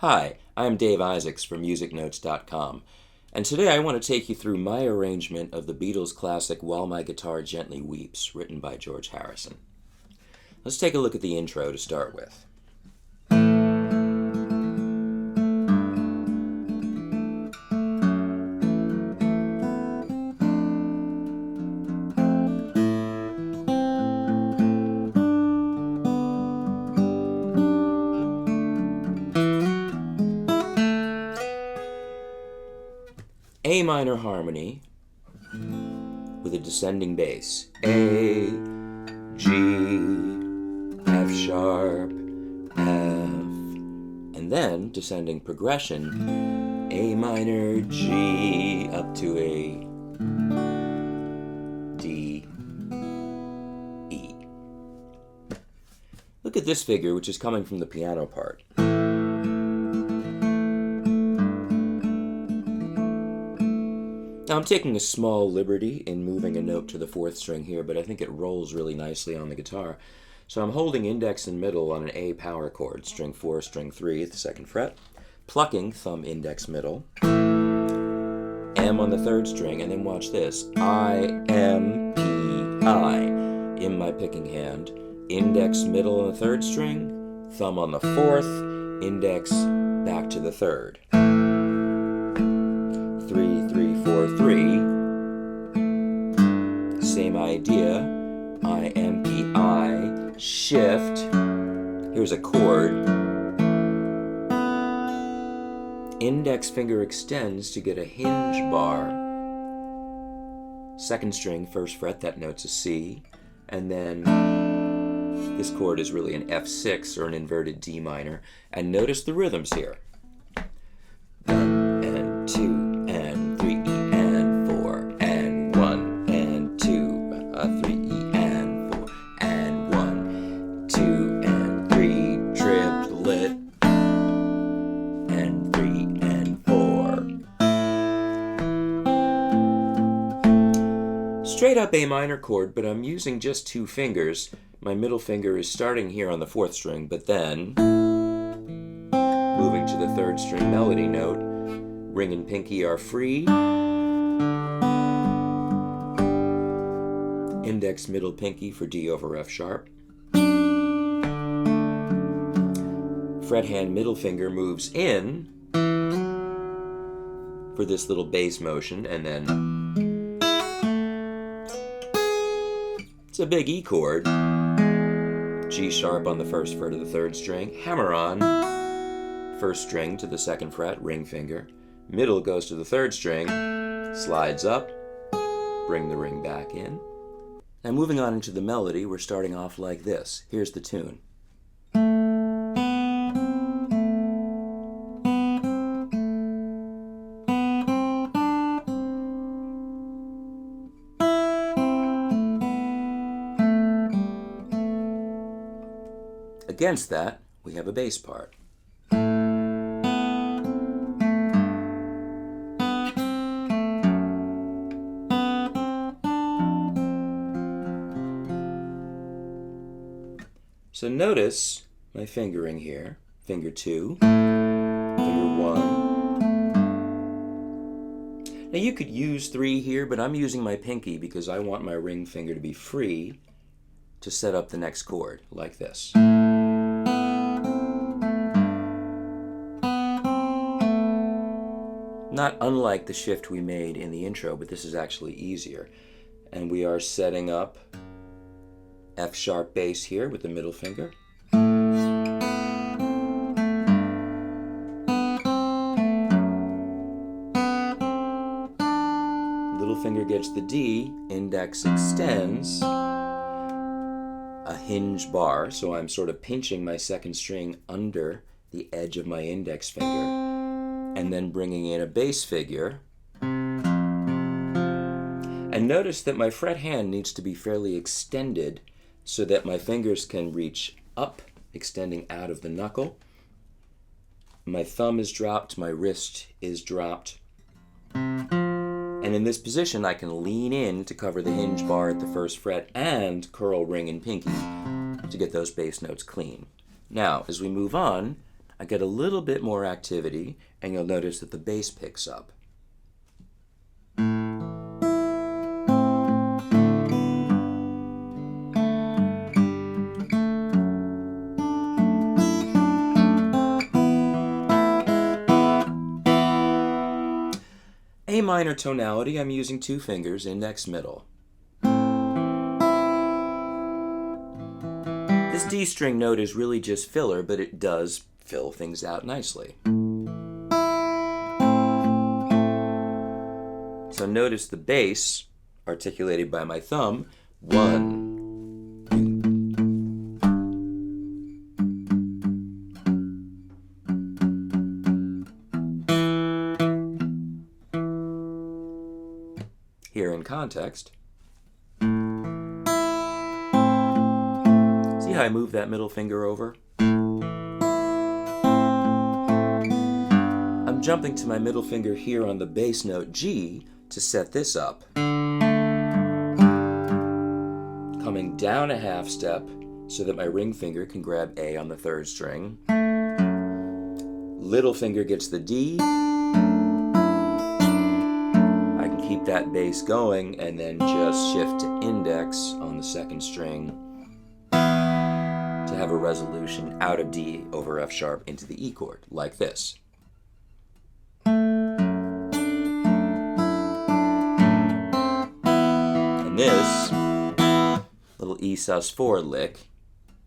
Hi, I'm Dave Isaacs from Musicnotes.com, and today I want to take you through my arrangement of the Beatles classic While My Guitar Gently Weeps, written by George Harrison. Let's take a look at the intro to start with. A minor harmony with a descending bass. A, G, F sharp, F, and then descending progression, A minor, G, up to a D, E. Look at this figure, which is coming from the piano part. Now I'm taking a small liberty in moving a note to the fourth string here, but I think it rolls really nicely on the guitar. So I'm holding index and middle on an A power chord, string 4, string 3 at the 2nd fret, plucking thumb, index, middle, M on the 3rd string, and then watch this, I, M, P, I in my picking hand, index, middle on the 3rd string, thumb on the 4th, index, back to the 3rd. 3, 3, 4, 3. Same idea. I, M, P, I. Shift. Here's a chord. Index finger extends to get a hinge bar. 2nd string, 1st fret, that note's a C. And then this chord is really an F6 or an inverted D minor. And notice the rhythms here. 1 and 2. And 3 E and 4 and 1 and 2 3 E and 4 and 1 2 and 3 triplet and 3 and 4. Straight up A minor chord, but I'm using just 2 fingers. My middle finger is starting here on the 4th string, but then moving to the 3rd string melody note. Ring and pinky are free. Index, middle, pinky for D over F sharp. Fret hand, middle finger moves in for this little bass motion, and then it's a big E chord. G sharp on the 1st fret of the 3rd string. Hammer on 1st string to the 2nd fret, ring finger. Middle goes to the 3rd string, slides up, bring the ring back in. Now moving on into the melody, we're starting off like this. Here's the tune. Against that, we have a bass part. So notice my fingering here, finger 2, finger 1. Now you could use 3 here, but I'm using my pinky because I want my ring finger to be free to set up the next chord, like this. Not unlike the shift we made in the intro, but this is actually easier. And we are setting up F sharp bass here with the middle finger. Little finger gets the D, index extends, a hinge bar, so I'm sort of pinching my 2nd string under the edge of my index finger, and then bringing in a bass figure. And notice that my fret hand needs to be fairly extended so that my fingers can reach up, extending out of the knuckle. My thumb is dropped, my wrist is dropped. And in this position, I can lean in to cover the hinge bar at the 1st fret and curl ring and pinky to get those bass notes clean. Now, as we move on, I get a little bit more activity, and you'll notice that the bass picks up. A minor tonality, I'm using 2 fingers, index, middle. This D string note is really just filler, but it does fill things out nicely. So notice the bass, articulated by my thumb, 1, 2. Here in context. See how I move that middle finger over? I'm jumping to my middle finger here on the bass note G to set this up. Coming down a half step so that my ring finger can grab A on the 3rd string. Little finger gets the D. I can keep that bass going and then just shift to index on the 2nd string to have a resolution out of D over F sharp into the E chord, like this. And this little E sus4 lick,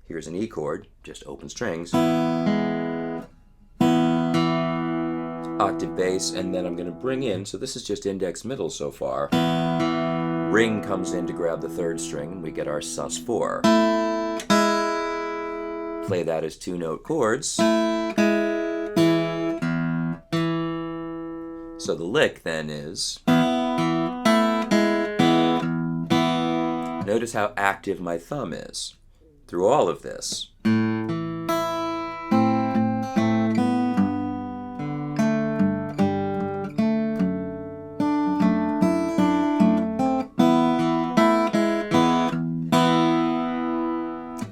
here's an E chord, just open strings, octave bass, and then I'm going to bring in, so this is just index middle so far, ring comes in to grab the 3rd string, and we get our sus4. Play that as 2-note chords. So the lick then is, notice how active my thumb is through all of this.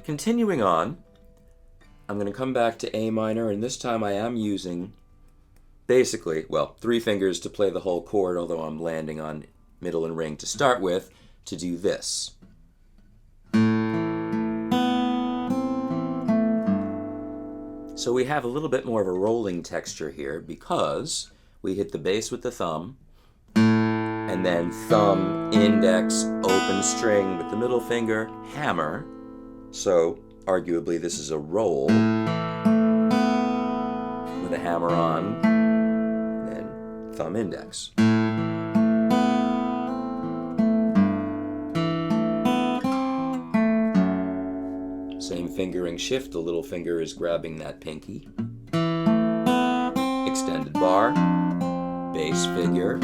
Continuing on, I'm going to come back to A minor, and this time I am using basically, well, 3 fingers to play the whole chord, although I'm landing on middle and ring to start with, to do this. So we have a little bit more of a rolling texture here because we hit the bass with the thumb, and then thumb, index, open string with the middle finger, hammer. So arguably this is a roll with a hammer on, then thumb, index. Same fingering shift, the little finger is grabbing that pinky. Extended bar, bass figure.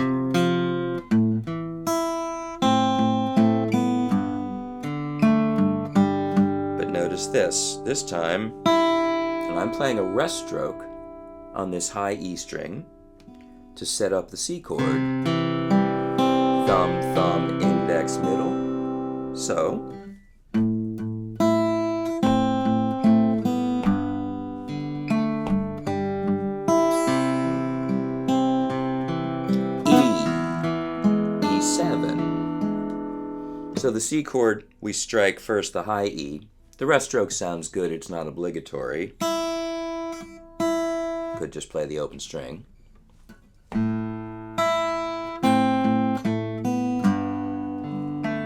But notice this time, and I'm playing a rest stroke on this high E string to set up the C chord. Thumb, thumb, index, middle. So, so the C chord, we strike first the high E. The rest stroke sounds good, it's not obligatory. Could just play the open string.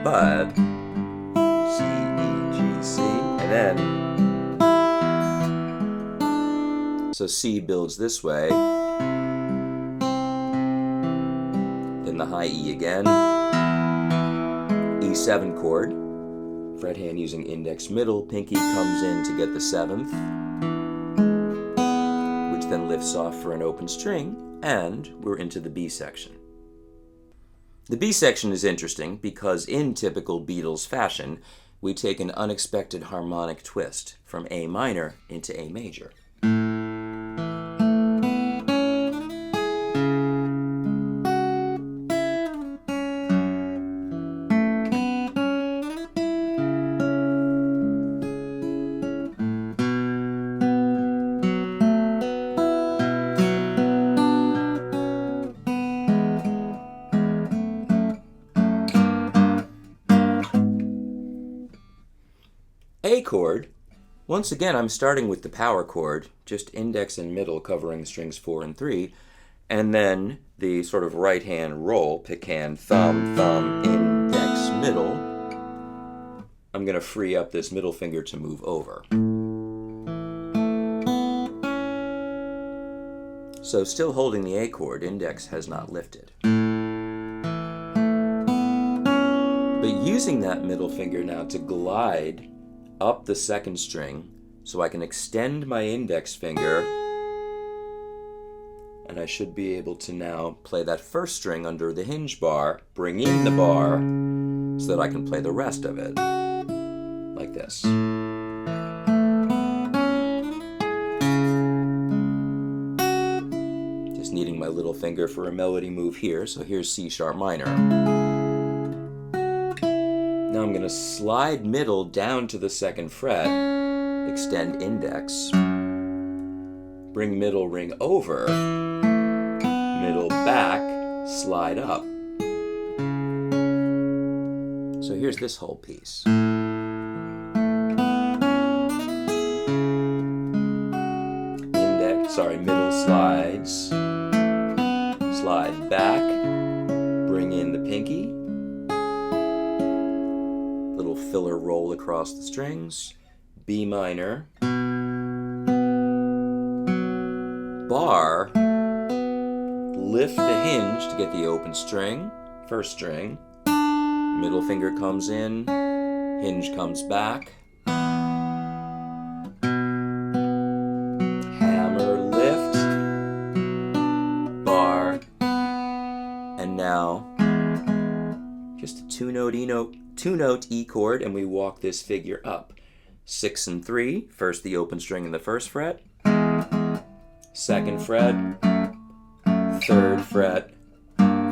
But C, E, G, C, and then so C builds this way. Then the high E again. E7 chord, fret hand using index middle, pinky comes in to get the 7th, which then lifts off for an open string, and we're into the B section. The B section is interesting because in typical Beatles fashion, we take an unexpected harmonic twist from A minor into A major. chord, once again I'm starting with the power chord, just index and middle covering strings 4 and 3, and then the sort of right hand roll, pick hand, thumb, thumb, index, middle. I'm going to free up this middle finger to move over. So still holding the A chord, index has not lifted. But using that middle finger now to glide up the second string so I can extend my index finger, and I should be able to now play that first string under the hinge bar, bring in the bar so that I can play the rest of it like this. Needing my little finger for a melody move here, so here's C sharp minor. Now I'm going to slide middle down to the second fret, extend index, bring middle ring over, middle back, slide up. So here's this whole piece. Middle slides, slide back, bring in the pinky, little filler roll across the strings, B minor, bar, lift the hinge to get the open string, first string, middle finger comes in, hinge comes back, just a two-note E chord, and we walk this figure up. 6 and 3, first the open string in the first fret, second fret, third fret,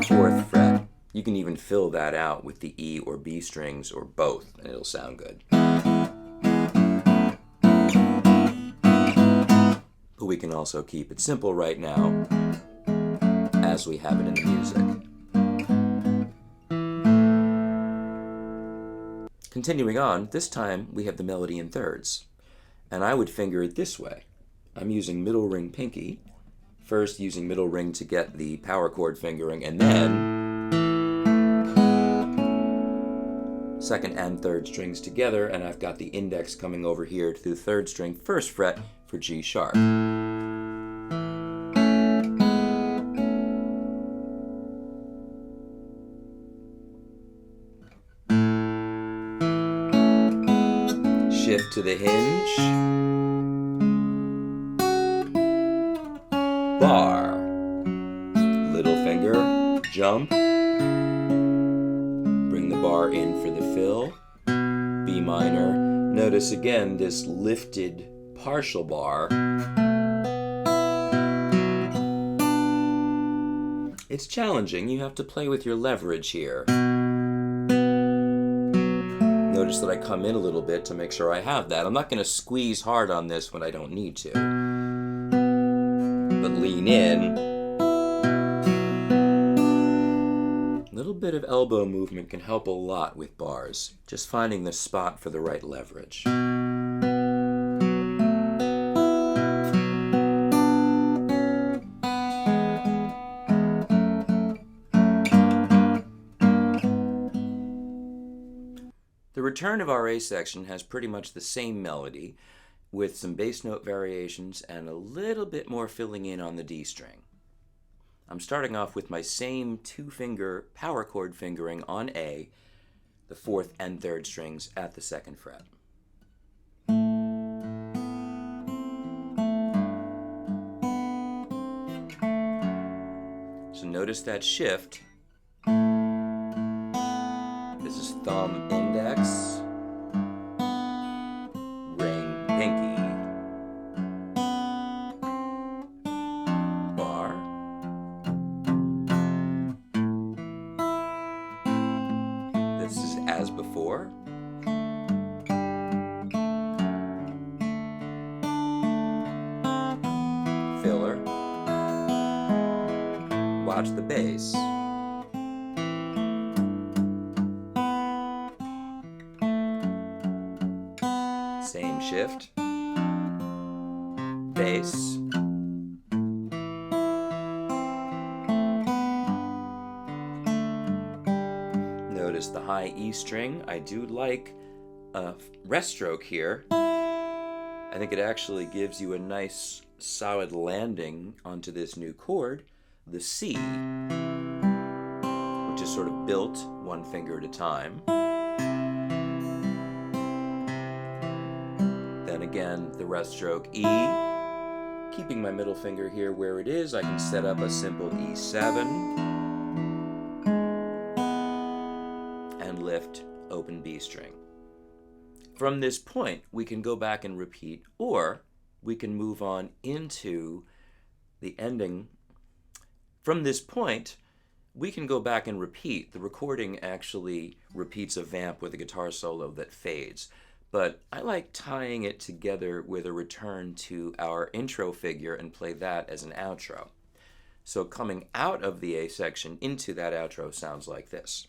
fourth fret. You can even fill that out with the E or B strings or both, and it'll sound good. But we can also keep it simple right now, as we have it in the music. Continuing on, this time we have the melody in thirds, and I would finger it this way. I'm using middle ring pinky, first using middle ring to get the power chord fingering, and then second and third strings together, and I've got the index coming over here to the third string, first fret for G sharp. Shift to the hinge, bar, little finger, jump, bring the bar in for the fill, B minor. Notice again this lifted partial bar. It's challenging, you have to play with your leverage here. Notice that I come in a little bit to make sure I have that. I'm not going to squeeze hard on this when I don't need to, but lean in. A little bit of elbow movement can help a lot with bars, just finding the spot for the right leverage. The return of our A section has pretty much the same melody, with some bass note variations and a little bit more filling in on the D string. I'm starting off with my same two-finger power chord fingering on A, the fourth and third strings at the second fret. So notice that shift. This is thumb, index, ring, pinky, bar, this is as before, filler, watch the bass. shift, bass, notice the high E string. I do like a rest stroke here. I think it actually gives you a nice solid landing onto this new chord, the C, which is sort of built one finger at a time. Then again, the rest stroke E. Keeping my middle finger here where it is, I can set up a simple E7 and lift open B string. From this point, we can go back and repeat, or we can move on into the ending. From this point, we can go back and repeat. The recording actually repeats a vamp with a guitar solo that fades, but I like tying it together with a return to our intro figure and play that as an outro. So coming out of the A section into that outro sounds like this.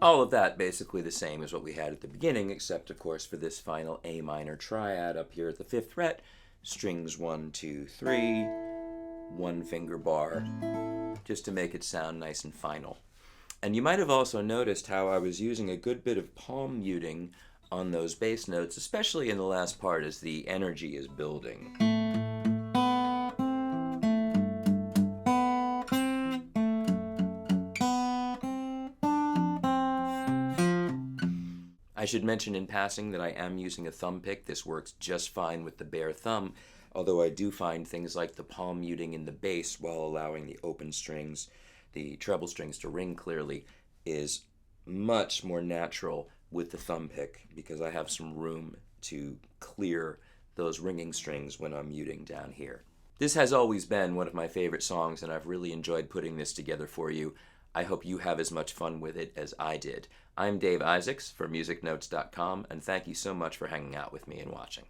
All of that basically the same as what we had at the beginning, except of course for this final A minor triad up here at the 5th fret, strings 1, 2, 3, one finger bar, just to make it sound nice and final. And you might have also noticed how I was using a good bit of palm muting on those bass notes, especially in the last part as the energy is building. I should mention in passing that I am using a thumb pick. This works just fine with the bare thumb, although I do find things like the palm muting in the bass while allowing the open strings, the treble strings to ring clearly, is much more natural with the thumb pick because I have some room to clear those ringing strings when I'm muting down here. This has always been one of my favorite songs, and I've really enjoyed putting this together for you. I hope you have as much fun with it as I did. I'm Dave Isaacs for Musicnotes.com, and thank you so much for hanging out with me and watching.